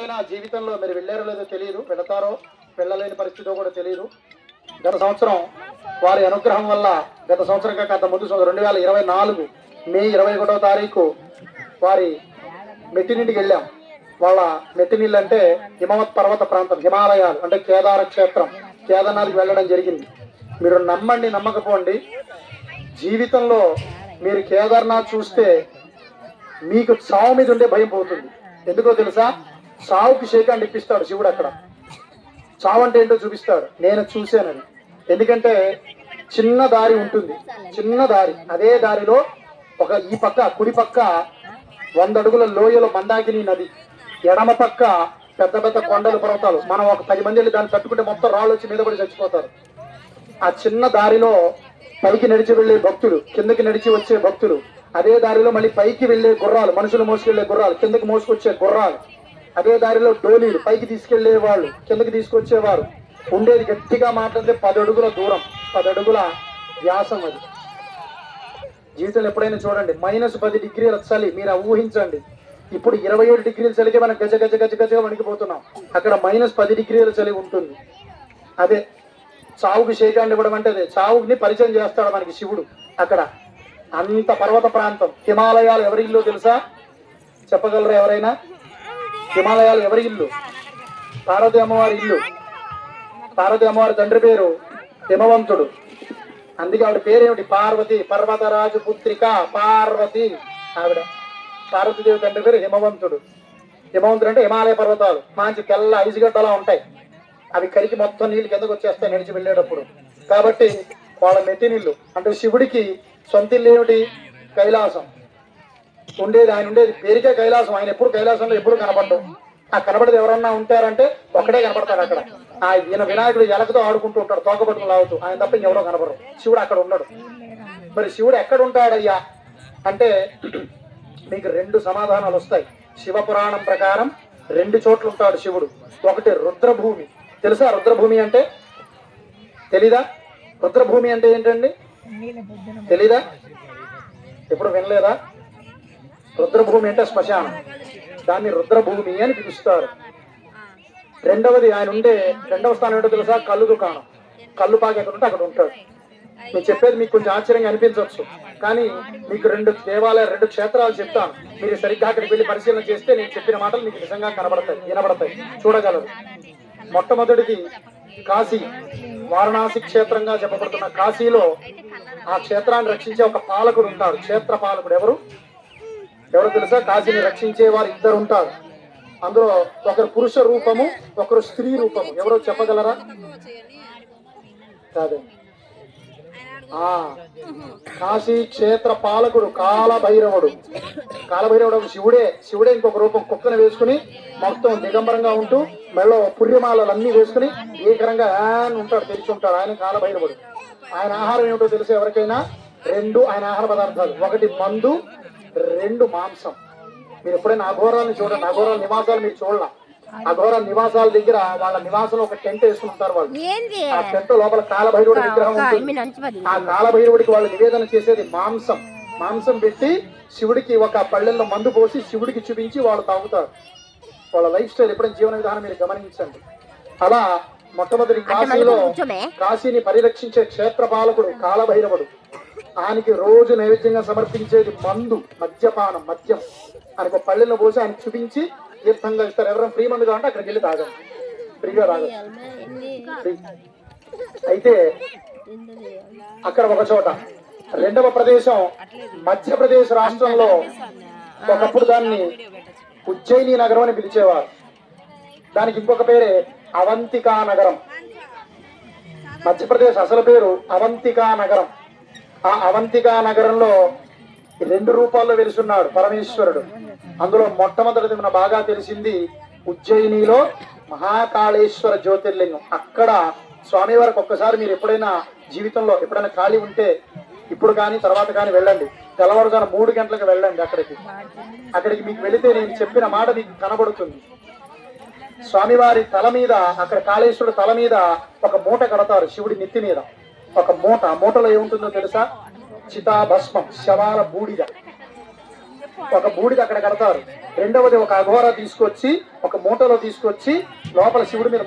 ఎప్పుడైనా జీవితంలో మీరు వెళ్ళారో లేదో తెలియదు, వెళతారో వెళ్ళలేని పరిస్థితిలో కూడా తెలియదు. గత సంవత్సరం వారి అనుగ్రహం వల్ల గత సంవత్సరం కాక అంత ముందు 2024 మే 21వ తారీఖు వారి మెట్టినింటికి వెళ్ళాం. వాళ్ళ మెట్టినిల్లు అంటే హిమవత్ పర్వత ప్రాంతం, హిమాలయాలు అంటే కేదార క్షేత్రం, కేదార్నాథ్కి వెళ్ళడం జరిగింది. మీరు నమ్మండి నమ్మకపోండి, జీవితంలో మీరు కేదార్నాథ్ చూస్తే మీకు చావు మీద ఉండే భయం పోతుంది. ఎందుకో తెలుసా? చావుకి షేకాండ్ ఇప్పిస్తాడు శివుడు. అక్కడ చావు అంటే ఏంటో చూపిస్తాడు. నేను చూశానని. ఎందుకంటే చిన్న దారి ఉంటుంది, చిన్న దారి. అదే దారిలో ఈ పక్క కుడి పక్క 100 అడుగుల లోయలో మందాకిని నది, ఎడమ పక్క పెద్ద పెద్ద కొండలు, పర్వతాలు. మనం ఒక 10 మంది వెళ్ళి దాన్ని తట్టుకుంటే మొత్తం రాళ్ళు వచ్చి మీద పడి చచ్చిపోతారు. ఆ చిన్న దారిలో పైకి నడిచి వెళ్లే భక్తులు, కిందకి నడిచి వచ్చే భక్తులు, అదే దారిలో మళ్ళీ పైకి వెళ్లే గుర్రాలు, మనుషులు మోసుకెళ్లే గుర్రాలు, కిందకి మోసుకొచ్చే గుర్రాలు, అదే దారిలో డోలీలు, పైకి తీసుకెళ్లే వాళ్ళు, కిందకి తీసుకొచ్చేవారు. ఉండేది గట్టిగా మాట్లాడితే 10 అడుగుల దూరం, 10 అడుగుల వ్యాసం. అది జీవితంలో ఎప్పుడైనా చూడండి. -10 డిగ్రీల చలి మీరు ఊహించండి. ఇప్పుడు 27 డిగ్రీల చలికి మనం గజ గజ గజ గజగా వణికిపోతున్నాం. అక్కడ -10 డిగ్రీల చలి ఉంటుంది. అదే చావుకి షేకాండ్ ఇవ్వడం అంటే అదే. చావుని పరిచయం చేస్తాడు మనకి శివుడు. అక్కడ అంత పర్వత ప్రాంతం. హిమాలయాలు ఎవరి ఇల్లు తెలుసా? చెప్పగలరా ఎవరైనా? హిమాలయాలు ఎవరి ఇల్లు? పార్వతి అమ్మవారి ఇల్లు. పార్వతి అమ్మవారి తండ్రి పేరు హిమవంతుడు. అందుకే ఆవిడ పేరేమిటి? పార్వతి. పర్వతరాజు పుత్రిక పార్వతి. ఆవిడ పార్వతీదేవి తండ్రి పేరు హిమవంతుడు. హిమవంతుడు అంటే హిమాలయ పర్వతాలు మంచి తెల్ల ఐసుగడ్డలా ఉంటాయి. అవి కరికి మొత్తం నీళ్ళు కిందకు వచ్చేస్తాయి నడిచి వెళ్ళేటప్పుడు. కాబట్టి వాళ్ళ మెట్టినిల్లు అంటే శివుడికి సొంత ఇల్లు ఏమిటి? కైలాసం. ఆయన ఉండేది పేరుకే కైలాసం. ఆయన ఎప్పుడు కైలాసంలో ఎప్పుడు కనపడ్డం. ఆ కనబడేది ఎవరన్నా ఉంటారంటే ఒక్కడే కనపడతాడు అక్కడ. ఈయన వినాయకుడు ఎలకతో ఆడుకుంటూ ఉంటాడు, తోక పట్టుకుని లాగుతూ. ఆయన తప్ప ఇంకెవరో కనపడరు. శివుడు అక్కడ ఉండడు. మరి శివుడు ఎక్కడ ఉంటాడయ్యా అంటే మీకు 2 సమాధానాలు వస్తాయి. శివపురాణం ప్రకారం 2 చోట్ల ఉంటాడు శివుడు. ఒకటి రుద్రభూమి. తెలుసా రుద్రభూమి అంటే? తెలీదా? రుద్రభూమి అంటే ఏంటండి? తెలీదా? ఎప్పుడు వినలేదా? రుద్రభూమి అంటే శ్మశానం. దాన్ని రుద్రభూమి అని పిలుస్తారు. రెండవది ఆయన ఉండే 2వ స్థానం ఏంటో తెలుసా? కళ్ళు దుకాణం. కళ్ళు పాకి ఎక్కడ ఉంటే అక్కడ ఉంటాడు. నేను చెప్పేది మీకు కొంచెం ఆశ్చర్యంగా అనిపించవచ్చు, కానీ మీకు 2 దేవాలయాలు 2 క్షేత్రాలు చెప్తాను. మీరు సరిగ్గా అక్కడికి వెళ్ళి పరిశీలన చేస్తే నేను చెప్పిన మాటలు మీకు నిజంగా కనబడతాయి, వినబడతాయి, చూడగలరు. మొట్టమొదటిది కాశీ. వారణాసి క్షేత్రంగా చెప్పబడుతున్న కాశీలో ఆ క్షేత్రాన్ని రక్షించే ఒక పాలకుడు ఉంటాడు. క్షేత్ర పాలకుడు ఎవరు తెలుసా? కాశీని రక్షించే వారు 2 ఉంటారు. అందులో ఒకరు పురుష రూపము, ఒకరు స్త్రీ రూపము. ఎవరో చెప్పగలరా? కాదు. కాశీ క్షేత్ర పాలకుడు కాలభైరవుడు. కాలభైరవుడు శివుడే ఇంకొక రూపం కుక్కను వేసుకుని మొత్తం దిగంబరంగా ఉంటూ మెళ్ళో పుర్యమాలన్నీ వేసుకుని ఏకరంగా ఉంటాడు, తెరిచి ఉంటాడు. ఆయన కాలభైరవుడు. ఆయన ఆహారం ఏమిటో తెలుసు ఎవరికైనా? 2 ఆయన ఆహార పదార్థాలు. 1 మందు, 2 మాంసం. మీరు ఎప్పుడైనా అఘోరాలను చూడండి. అఘోరాల నివాసాలు మీరు చూడాల. అఘోరాల నివాసాల దగ్గర వాళ్ళ నివాసంలో ఒక టెంట్ వేసుకుంటారు వాళ్ళు. ఆ టెంట్ లోపల కాలభైరవుడి విగ్రహం ఉంటుంది. ఆ కాలభైరవుడికి వాళ్ళు నివేదన చేసేది మాంసం పెట్టి శివుడికి ఒక పళ్ళెల్లో మందు పోసి శివుడికి చూపించి వాళ్ళు తాగుతారు. వాళ్ళ లైఫ్ స్టైల్ ఎప్పుడైనా జీవన విధానం మీరు గమనించండి. అలా మొట్టమొదటి కాశీని పరిరక్షించే క్షేత్ర పాలకుడు కాలభైరవుడు. ఆయనకి రోజు నైవేద్యంగా సమర్పించేది మద్యం. ఆయనకు ఒక పళ్ళెల్లో పోసి ఆయన చూపించి తీర్థంగా ఇస్తారు. ఎవరైనా ఫ్రీ మందు కావాలంటే అక్కడికి వెళ్ళి తాగండి, ఫ్రీగా తాగండి. అయితే అక్కడ ఒక చోట. 2వ ప్రదేశం మధ్యప్రదేశ్ రాష్ట్రంలో. ఒకప్పుడు దాన్ని ఉజ్జయిని నగరం అని పిలిచేవారు. దానికి ఇంకొక పేరే అవంతికా నగరం. మధ్యప్రదేశ్ అసలు పేరు అవంతికా నగరం. ఆ అవంతికా నగరంలో 2 రూపాల్లో వెలుసున్నాడు పరమేశ్వరుడు. అందులో మొట్టమొదటిది మన బాగా తెలిసింది ఉజ్జయినిలో మహాకాళేశ్వర జ్యోతిర్లింగం. అక్కడ స్వామివారికి ఒక్కసారి మీరు ఎప్పుడైనా జీవితంలో ఎప్పుడైనా ఖాళీ ఉంటే ఇప్పుడు కానీ తర్వాత కానీ వెళ్ళండి. తెల్లవారుజామున 3 గంటలకు వెళ్ళండి అక్కడికి మీకు వెళితే నేను చెప్పిన మాట మీకు కనబడుతుంది. స్వామివారి తల మీద, అక్కడ కాళేశ్వరుడు తల మీద ఒక మూట కడతారు. శివుడి నెత్తి మీద ఒక మూట. ఆ మూటలో ఏముంటుందో తెలుసా? చితాభస్మం, శవాల బూడిద. ఒక బూడిద అక్కడ కడతారు. రెండవది ఒక అఘోర తీసుకొచ్చి ఒక మూటలో తీసుకొచ్చి లోపల శివుడి మీద